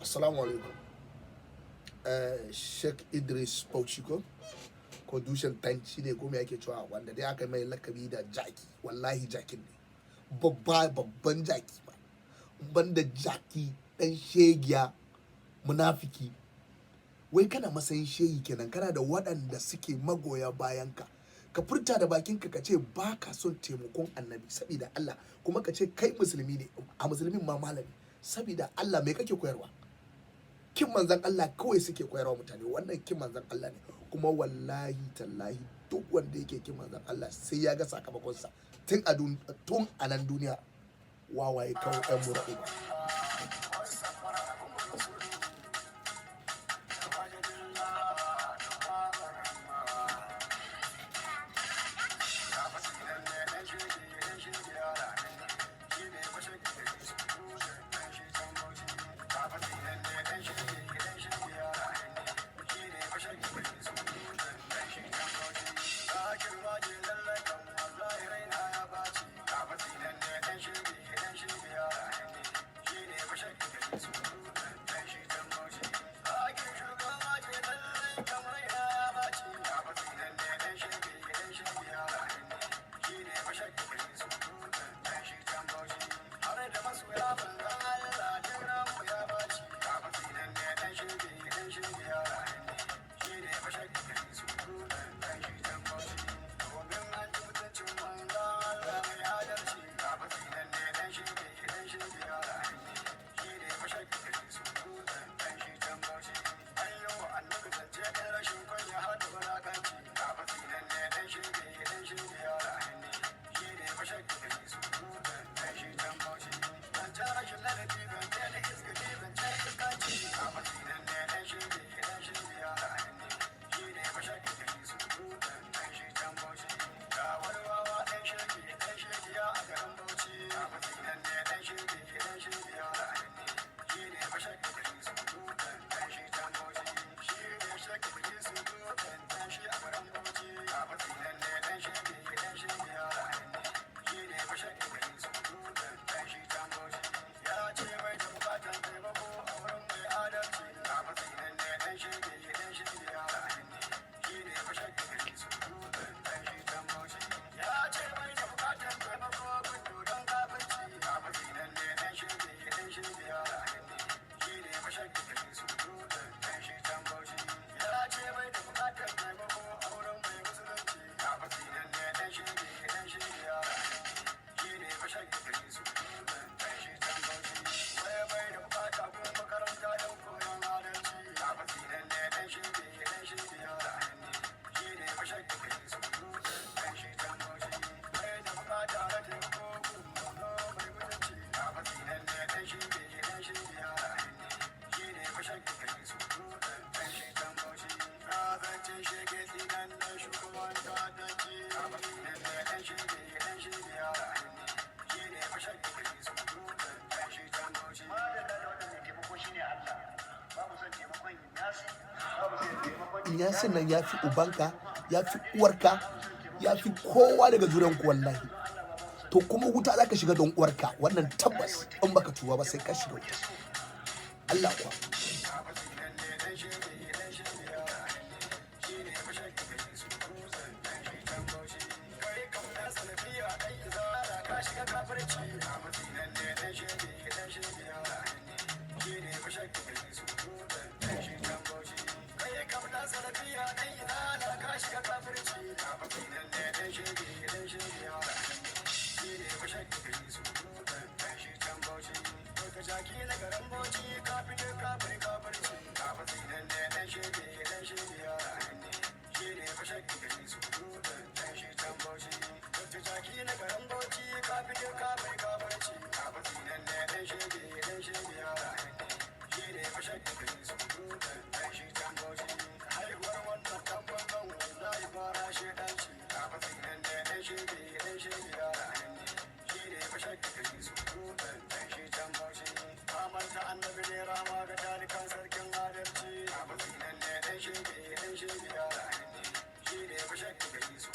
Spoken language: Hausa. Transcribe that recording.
Assalamu alaikum. Sheikh Idris Bauchiko, Conducian Tanci ne kuma yake cewa wanda dai aka mai lakabi da jaki, wallahi jakin ne. Babban jaki ba. Banda jaki dan shegiya munafiki. Wai kana matsayin shehi kenan, kana da waɗanda suke magoya bayanka. Ka furta da bakinka ka ce ba ka son taimakon annabi saboda Allah, kuma ka ce kai musulmi ne, a musulmin ma malami. Saboda Allah me kake koyarwa? Kin manzan Allah kawai suke koyarwa mutane, wannan kin manzan Allah ne. Kuma wallahi tallahi duk wanda yake kin manzan Allah sai ya ga sakamakonsa tun a nan duniya. Wawaye kawai ɗan muraɗi ba. Yasin nan ya fi ubanka, ya fi uwarka, ya fi kowa daga zuriyanku wallahi. To kuma wuta za ka shiga don uwarka, wannan tabbas in baka tuwa ba sai ka shiga wuta. Allah kuwa. Shege,